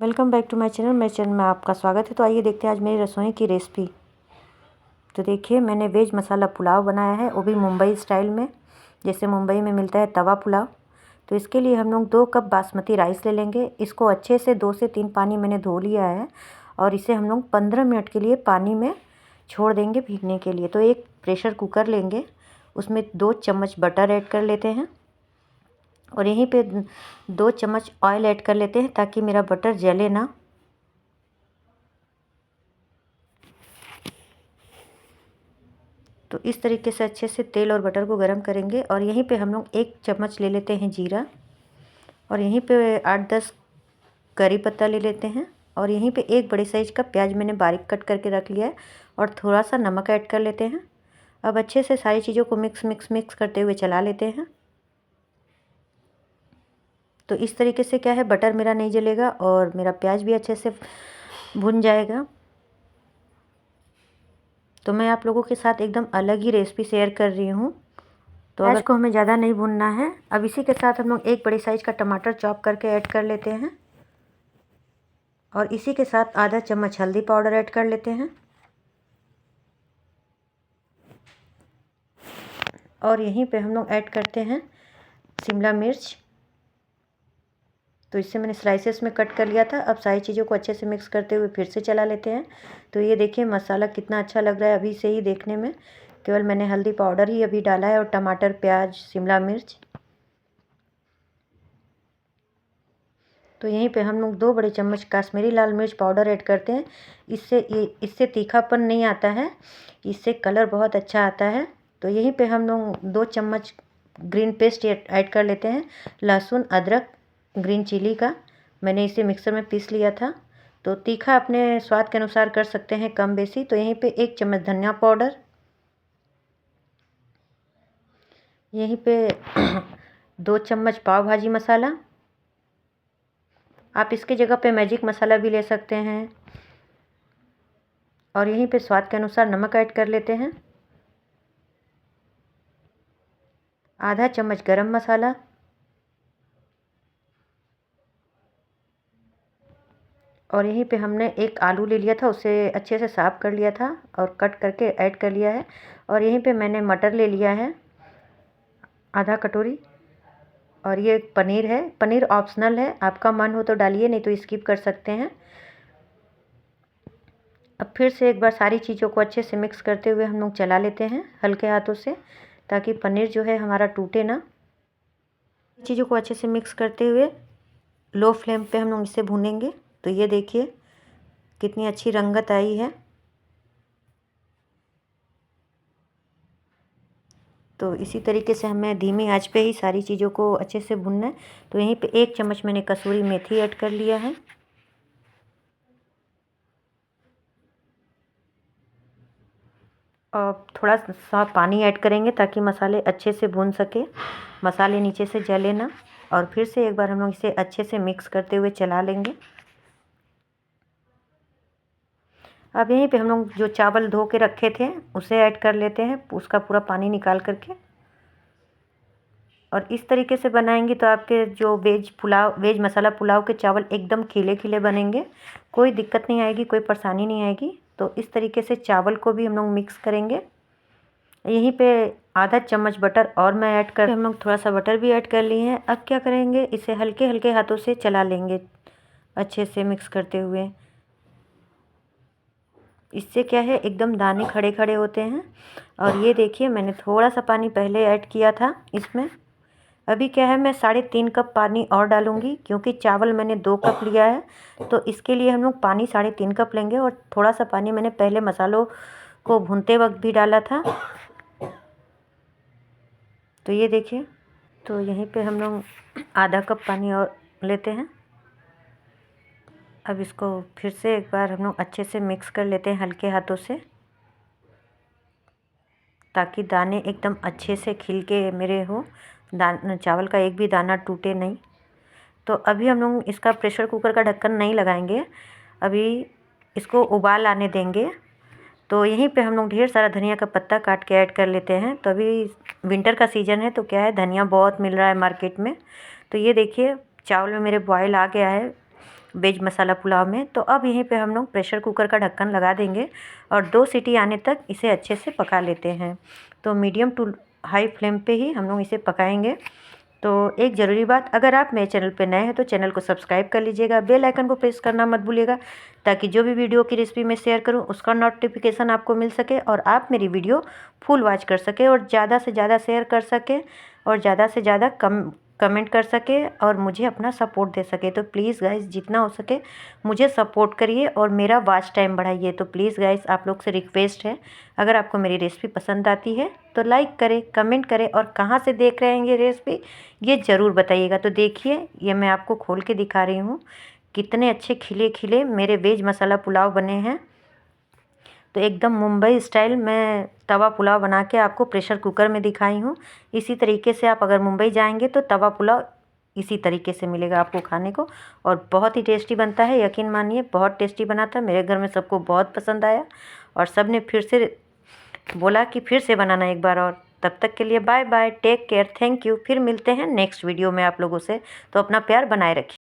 Welcome back to my channel. मेरे channel में आपका स्वागत है। तो आइए देखते हैं आज मेरी रसोई की रेसिपी। तो देखिए, मैंने वेज मसाला पुलाव बनाया है, वो भी मुंबई स्टाइल में, जैसे मुंबई में मिलता है तवा पुलाव। तो इसके लिए हम लोग 2 कप बासमती राइस ले लेंगे। इसको अच्छे से 2 से 3 पानी मैंने धो लिया है और इसे हम लोग 15 मिनट के लिए पानी में छोड़ देंगे भीगने के लिए। तो एक प्रेशर कुकर लेंगे, उसमें 2 चम्मच बटर ऐड कर लेते हैं और यहीं पे 2 चम्मच ऑयल ऐड कर लेते हैं ताकि मेरा बटर जले ना। तो इस तरीके से अच्छे से तेल और बटर को गरम करेंगे और यहीं पे हम लोग 1 चम्मच ले लेते हैं जीरा और यहीं पे 8-10 करी पत्ता ले लेते हैं और यहीं पे 1 बड़े साइज़ का प्याज मैंने बारीक कट करके रख लिया है और थोड़ा सा नमक ऐड कर लेते हैं। अब अच्छे से सारी चीज़ों को मिक्स करते हुए चला लेते हैं। तो इस तरीके से क्या है, बटर मेरा नहीं जलेगा और मेरा प्याज भी अच्छे से भुन जाएगा। तो मैं आप लोगों के साथ एकदम अलग ही रेसिपी शेयर कर रही हूँ। तो प्याज को हमें ज़्यादा नहीं भूनना है। अब इसी के साथ हम लोग 1 बड़े साइज़ का टमाटर चॉप करके ऐड कर लेते हैं और इसी के साथ आधा चम्मच हल्दी पाउडर ऐड कर लेते हैं और यहीं पे हम लोग ऐड करते हैं शिमला मिर्च। तो इससे मैंने स्लाइसेस में कट कर लिया था। अब सारी चीज़ों को अच्छे से मिक्स करते हुए फिर से चला लेते हैं। तो ये देखिए, मसाला कितना अच्छा लग रहा है अभी से ही देखने में। केवल मैंने हल्दी पाउडर ही अभी डाला है और टमाटर, प्याज, शिमला मिर्च। तो यहीं पे हम लोग 2 बड़े चम्मच कश्मीरी लाल मिर्च पाउडर ऐड करते हैं। इससे तीखापन नहीं आता है, इससे कलर बहुत अच्छा आता है। तो यहीं पे हम लोग 2 चम्मच ग्रीन पेस्ट ऐड कर लेते हैं, लहसुन, अदरक, ग्रीन चिली का। मैंने इसे मिक्सर में पीस लिया था। तो तीखा अपने स्वाद के अनुसार कर सकते हैं, कम बेसी। तो यहीं पे 1 चम्मच धनिया पाउडर, यहीं पे 2 चम्मच पाव भाजी मसाला। आप इसके जगह पे मैजिक मसाला भी ले सकते हैं और यहीं पे स्वाद के अनुसार नमक ऐड कर लेते हैं। आधा चम्मच गरम मसाला और यहीं पे हमने 1 आलू ले लिया था, उसे अच्छे से साफ़ कर लिया था और कट करके ऐड कर लिया है। और यहीं पे मैंने मटर ले लिया है आधा कटोरी और ये पनीर है। पनीर ऑप्शनल है, आपका मन हो तो डालिए, नहीं तो स्किप कर सकते हैं। अब फिर से एक बार सारी चीज़ों को अच्छे से मिक्स करते हुए हम लोग चला लेते हैं हल्के हाथों से, ताकि पनीर जो है हमारा टूटे ना। चीज़ों को अच्छे से मिक्स करते हुए लो फ्लेम पे हम लोग इसे भूनेंगे। तो ये देखिए कितनी अच्छी रंगत आई है। तो इसी तरीके से हमें धीमी आंच पे ही सारी चीज़ों को अच्छे से भूनना है। तो यहीं पे 1 चम्मच मैंने कसूरी मेथी ऐड कर लिया है। और थोड़ा सा पानी ऐड करेंगे ताकि मसाले अच्छे से भून सके, मसाले नीचे से जले ना। और फिर से एक बार हम लोग इसे अच्छे से मिक्स करते हुए चला लेंगे। अब यहीं पे हम लोग जो चावल धो के रखे थे उसे ऐड कर लेते हैं, उसका पूरा पानी निकाल करके। और इस तरीके से बनाएंगे तो आपके जो वेज मसाला पुलाव के चावल एकदम खिले खिले बनेंगे, कोई दिक्कत नहीं आएगी, कोई परेशानी नहीं आएगी। तो इस तरीके से चावल को भी हम लोग मिक्स करेंगे। यहीं पे आधा चम्मच बटर और मैं ऐड कर, हम लोग थोड़ा सा बटर भी ऐड कर लिए हैं। अब क्या करेंगे, इसे हल्के हल्के हाथों से चला लेंगे अच्छे से मिक्स करते हुए। इससे क्या है, एकदम दाने खड़े खड़े होते हैं। और ये देखिए, मैंने थोड़ा सा पानी पहले ऐड किया था इसमें। अभी क्या है, मैं 3.5 कप पानी और डालूंगी, क्योंकि चावल मैंने 2 कप लिया है। तो इसके लिए हम लोग पानी 3.5 कप लेंगे और थोड़ा सा पानी मैंने पहले मसालों को भूनते वक्त भी डाला था। तो ये देखिए, तो यहीं पे हम लोग आधा कप पानी और लेते हैं। अब इसको फिर से एक बार हम लोग अच्छे से मिक्स कर लेते हैं हल्के हाथों से, ताकि दाने एकदम अच्छे से खिल के मेरे हो, चावल का एक भी दाना टूटे नहीं। तो अभी हम लोग इसका प्रेशर कुकर का ढक्कन नहीं लगाएंगे, अभी इसको उबाल आने देंगे। तो यहीं पे हम लोग ढेर सारा धनिया का पत्ता काट के ऐड कर लेते हैं। तो अभी विंटर का सीज़न है, तो क्या है, धनिया बहुत मिल रहा है मार्केट में। तो ये देखिए, चावल में मेरे बॉयल आ गया है, वेज मसाला पुलाव में। तो अब यहीं पे हम लोग प्रेशर कुकर का ढक्कन लगा देंगे और 2 सीटी आने तक इसे अच्छे से पका लेते हैं। तो मीडियम टू हाई फ्लेम पे ही हम लोग इसे पकाएंगे। तो एक ज़रूरी बात, अगर आप मेरे चैनल पे नए हैं तो चैनल को सब्सक्राइब कर लीजिएगा, बेल आइकन को प्रेस करना मत भूलिएगा, ताकि जो भी वीडियो की रेसिपी मैं शेयर करूं उसका नोटिफिकेशन आपको मिल सके और आप मेरी वीडियो फुल वॉच कर सके और ज़्यादा से ज़्यादा शेयर कर सके और ज़्यादा से ज़्यादा कमेंट कर सके और मुझे अपना सपोर्ट दे सके। तो प्लीज़ गाइस, जितना हो सके मुझे सपोर्ट करिए और मेरा वॉच टाइम बढ़ाइए। तो प्लीज़ गाइस, आप लोग से रिक्वेस्ट है, अगर आपको मेरी रेसिपी पसंद आती है तो लाइक करें, कमेंट करें और कहाँ से देख रहे हैं ये रेसिपी ये ज़रूर बताइएगा। तो देखिए, ये मैं आपको खोल के दिखा रही हूँ, कितने अच्छे खिले खिले मेरे वेज मसाला पुलाव बने हैं। तो एकदम मुंबई स्टाइल मैं तवा पुलाव बना के आपको प्रेशर कुकर में दिखाई हूँ। इसी तरीके से आप अगर मुंबई जाएंगे तो तवा पुलाव इसी तरीके से मिलेगा आपको खाने को और बहुत ही टेस्टी बनता है। यकीन मानिए, बहुत टेस्टी बना था, मेरे घर में सबको बहुत पसंद आया और सब ने फिर से बोला कि फिर से बनाना एक बार और। तब तक के लिए bye bye, take care, thank you. फिर मिलते हैं नेक्स्ट वीडियो में आप लोगों से। तो अपना प्यार बनाए रखिए।